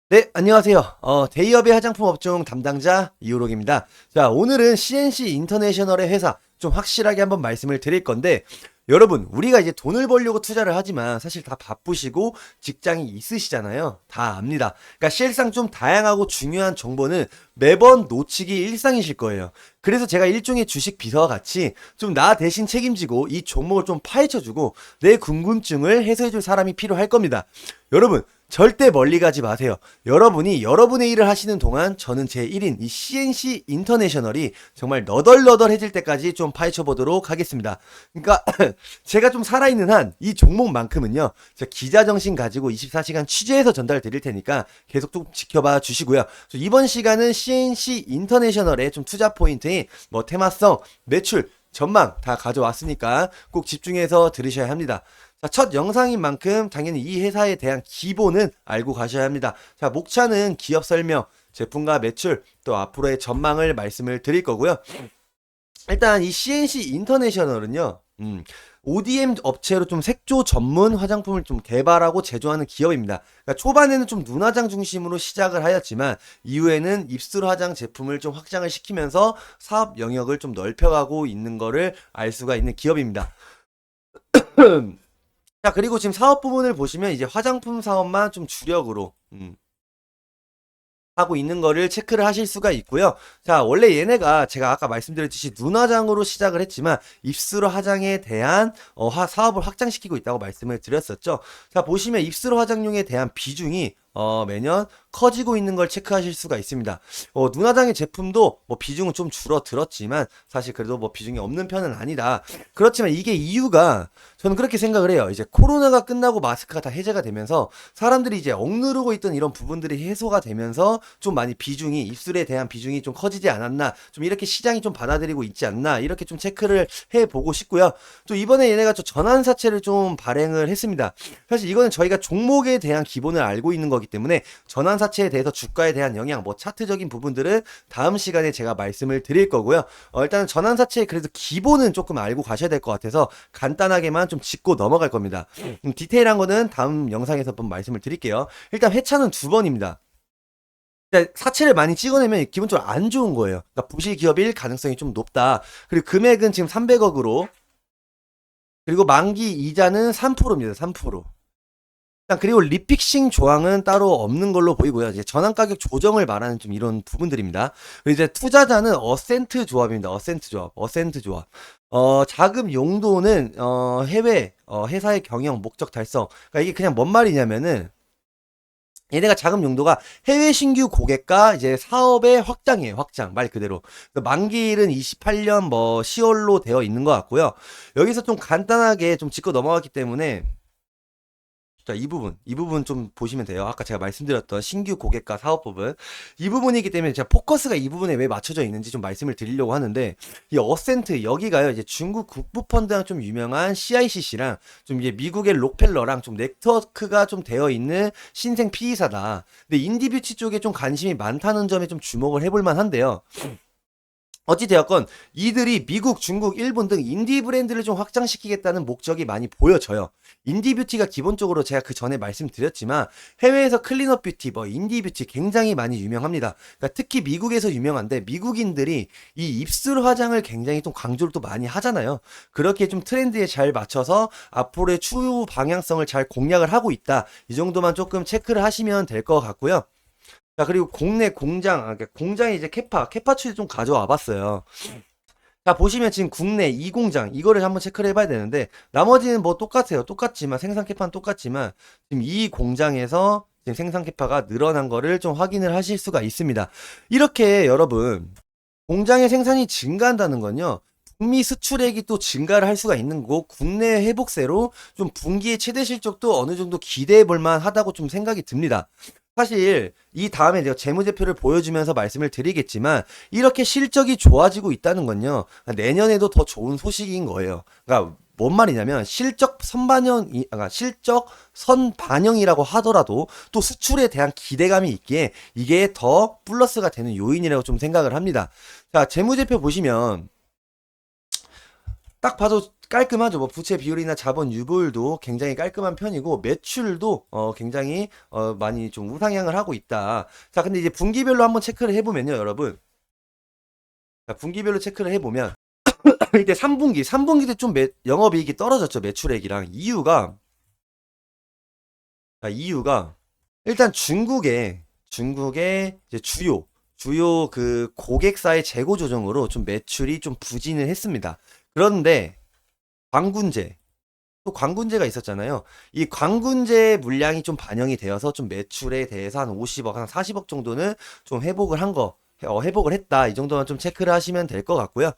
네, 안녕하세요. 대기업의 화장품 업종 담당자 이호록입니다. 자, 오늘은 CNC 인터내셔널의 회사 좀 확실하게 한번 말씀을 드릴 건데, 여러분, 우리가 이제 돈을 벌려고 투자를 하지만 사실 다 바쁘시고 직장이 있으시잖아요. 다 압니다. 그러니까 실상 좀 다양하고 중요한 정보는 매번 놓치기 일상이실 거예요. 그래서 제가 일종의 주식 비서와 같이 좀 나 대신 책임지고 이 종목을 좀 파헤쳐주고 내 궁금증을 해소해줄 사람이 필요할 겁니다. 여러분, 절대 멀리 가지 마세요. 여러분이 여러분의 일을 하시는 동안 저는 제 1인 이 CNC 인터내셔널이 정말 너덜너덜해질 때까지 좀 파헤쳐 보도록 하겠습니다. 그러니까 제가 좀 살아있는 한 이 종목만큼은요, 저 기자 정신 가지고 24시간 취재해서 전달 드릴 테니까 계속 좀 지켜봐 주시고요. 이번 시간은 CNC 인터내셔널의 좀 투자 포인트인 뭐 테마성, 매출, 전망 다 가져왔으니까 꼭 집중해서 들으셔야 합니다. 자, 첫 영상인 만큼 당연히 이 회사에 대한 기본은 알고 가셔야 합니다. 자, 목차는 기업 설명, 제품과 매출, 또 앞으로의 전망을 말씀을 드릴 거고요. 일단 이 CNC 인터내셔널은요, ODM 업체로 좀 색조 전문 화장품을 좀 개발하고 제조하는 기업입니다. 그러니까 초반에는 좀 눈화장 중심으로 시작을 하였지만 이후에는 입술 화장 제품을 좀 확장을 시키면서 사업 영역을 좀 넓혀가고 있는 거를 알 수가 있는 기업입니다. 자, 그리고 지금 사업 부분을 보시면 이제 화장품 사업만 좀 주력으로 하고 있는 거를 체크를 하실 수가 있고요. 자, 원래 얘네가 제가 아까 말씀드렸듯이 눈화장으로 시작을 했지만 입술 화장에 대한 사업을 확장시키고 있다고 말씀을 드렸었죠. 자, 보시면 입술 화장용에 대한 비중이 매년 커지고 있는 걸 체크하실 수가 있습니다. 눈화장의 제품도 뭐 비중은 좀 줄어들었지만 사실 그래도 뭐 비중이 없는 편은 아니다. 그렇지만 이게 이유가 저는 그렇게 생각을 해요. 이제 코로나가 끝나고 마스크가 다 해제가 되면서 사람들이 이제 억누르고 있던 이런 부분들이 해소가 되면서 좀 많이 비중이 입술에 대한 비중이 좀 커지지 않았나, 좀 이렇게 시장이 좀 받아들이고 있지 않나, 이렇게 좀 체크를 해보고 싶고요. 또 이번에 얘네가 저 전환사채를 좀 발행을 했습니다. 사실 이거는 저희가 종목에 대한 기본을 알고 있는 거기 때문에 전환사채에 대해서 주가에 대한 영향, 뭐 차트적인 부분들은 다음 시간에 제가 말씀을 드릴 거고요. 일단은 전환사채의 그래도 기본은 조금 알고 가셔야 될 것 같아서 간단하게만 좀 짚고 넘어갈 겁니다. 디테일한 거는 다음 영상에서 한번 말씀을 드릴게요. 일단 회차는 두 번입니다. 사채를 많이 찍어내면 기본적으로 안 좋은 거예요. 그러니까 부실 기업일 가능성이 좀 높다. 그리고 금액은 지금 300억으로, 그리고 만기 이자는 3%입니다. 3%. 일단 그리고 리픽싱 조항은 따로 없는 걸로 보이고요. 이제 전환 가격 조정을 말하는 좀 이런 부분들입니다. 그리고 이제 투자자는 어센트 조합입니다. 어센트 조합. 어센트 조합. 자금 용도는 해외 회사의 경영 목적 달성. 그러니까 이게 그냥 뭔 말이냐면은 얘네가 자금 용도가 해외 신규 고객과 이제 사업의 확장이에요. 확장. 말 그대로. 만기일은 28년 뭐 10월로 되어 있는 것 같고요. 여기서 좀 간단하게 좀 짚고 넘어갔기 때문에 자, 이 부분 좀 보시면 돼요. 아까 제가 말씀드렸던 신규 고객과 사업 부분. 이 부분이기 때문에 제가 포커스가 이 부분에 왜 맞춰져 있는지 좀 말씀을 드리려고 하는데, 이 어센트, 여기가요, 이제 중국 국부펀드랑 좀 유명한 CICC랑 좀 이제 미국의 록펠러랑 좀 네트워크가 좀 되어 있는 신생 PE사다. 근데 인디뷰티 쪽에 좀 관심이 많다는 점에 좀 주목을 해볼 만한데요. 어찌되었건 이들이 미국, 중국, 일본 등 인디 브랜드를 좀 확장시키겠다는 목적이 많이 보여져요. 인디 뷰티가 기본적으로 제가 그 전에 말씀드렸지만 해외에서 클린업 뷰티, 뭐 인디 뷰티 굉장히 많이 유명합니다. 그러니까 특히 미국에서 유명한데 미국인들이 이 입술 화장을 굉장히 좀 강조를 또 많이 하잖아요. 그렇게 좀 트렌드에 잘 맞춰서 앞으로의 추후 방향성을 잘 공략을 하고 있다. 이 정도만 조금 체크를 하시면 될 것 같고요. 자, 그리고 국내 공장, 그러니까 공장에 이제 캐파 추이 좀 가져와 봤어요. 자, 보시면 지금 국내 이 공장, 이거를 한번 체크를 해봐야 되는데, 나머지는 뭐 똑같아요. 똑같지만, 생산 캐파는 똑같지만, 지금 이 공장에서 지금 생산 캐파가 늘어난 거를 좀 확인을 하실 수가 있습니다. 이렇게 여러분, 공장의 생산이 증가한다는 건요, 북미 수출액이 또 증가를 할 수가 있는 거고, 국내 회복세로 좀 분기의 최대 실적도 어느 정도 기대해 볼 만하다고 좀 생각이 듭니다. 사실 이 다음에 제가 재무제표를 보여주면서 말씀을 드리겠지만 이렇게 실적이 좋아지고 있다는 건요, 내년에도 더 좋은 소식인 거예요. 그러니까 뭔 말이냐면 실적 선반영이라고 하더라도 또 수출에 대한 기대감이 있기에 이게 더 플러스가 되는 요인이라고 좀 생각을 합니다. 자, 재무제표 보시면 딱 봐도 깔끔하죠. 뭐 부채 비율이나 자본 유보율도 굉장히 깔끔한 편이고 매출도 굉장히 많이 좀 우상향을 하고 있다. 자, 근데 이제 분기별로 한번 체크를 해보면요, 여러분. 자, 분기별로 체크를 해보면 이때 3분기 때 좀 영업이익이 떨어졌죠. 매출액이랑 이유가 일단 중국의 이제 주요 그 고객사의 재고 조정으로 좀 매출이 좀 부진을 했습니다. 그런데 광군제 또 광군제가 있었잖아요. 이 광군제 물량이 좀 반영이 되어서 좀 매출에 대해서 한 50억, 한 40억 정도는 좀 회복을 했다. 이 정도만 좀 체크를 하시면 될 것 같고요.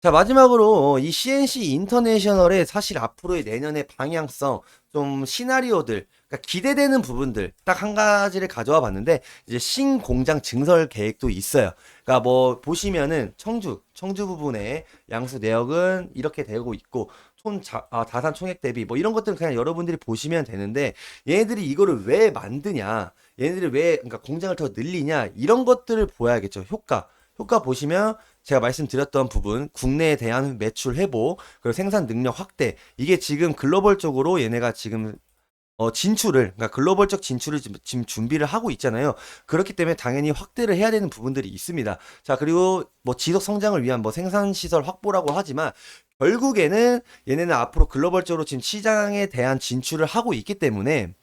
자, 마지막으로 이 CNC 인터내셔널의 사실 앞으로의 내년의 방향성, 좀 시나리오들, 그러니까 기대되는 부분들 딱 한 가지를 가져와 봤는데 이제 신공장 증설 계획도 있어요. 그러니까 뭐 보시면은 청주 부분에 양수 내역은 이렇게 되고 있고 자산 총액 대비 뭐 이런 것들은 그냥 여러분들이 보시면 되는데 얘네들이 이거를 왜 만드냐, 얘네들이 왜 그러니까 공장을 더 늘리냐 이런 것들을 보야겠죠. 효과 보시면 제가 말씀드렸던 부분, 국내에 대한 매출 회복, 그리고 생산 능력 확대, 이게 지금 글로벌적으로 얘네가 지금 그러니까 글로벌적 진출을 지금 준비를 하고 있잖아요. 그렇기 때문에 당연히 확대를 해야 되는 부분들이 있습니다. 자, 그리고 뭐 지속 성장을 위한 뭐 생산 시설 확보라고 하지만 결국에는 얘네는 앞으로 글로벌적으로 지금 시장에 대한 진출을 하고 있기 때문에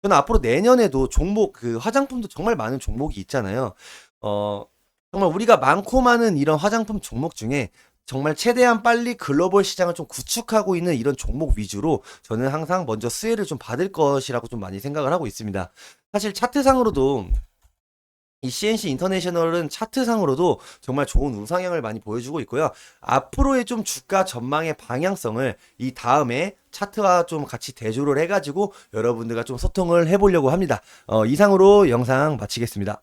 저는 앞으로 내년에도 그 화장품도 정말 많은 종목이 있잖아요. 어, 정말 우리가 많고 많은 이런 화장품 종목 중에 정말 최대한 빨리 글로벌 시장을 좀 구축하고 있는 이런 종목 위주로 저는 항상 먼저 수혜를 좀 받을 것이라고 좀 많이 생각을 하고 있습니다. 사실 차트상으로도 이 CNC 인터내셔널은 차트상으로도 정말 좋은 우상향을 많이 보여주고 있고요. 앞으로의 좀 주가 전망의 방향성을 이 다음에 차트와 좀 같이 대조를 해가지고 여러분들과 좀 소통을 해보려고 합니다. 이상으로 영상 마치겠습니다.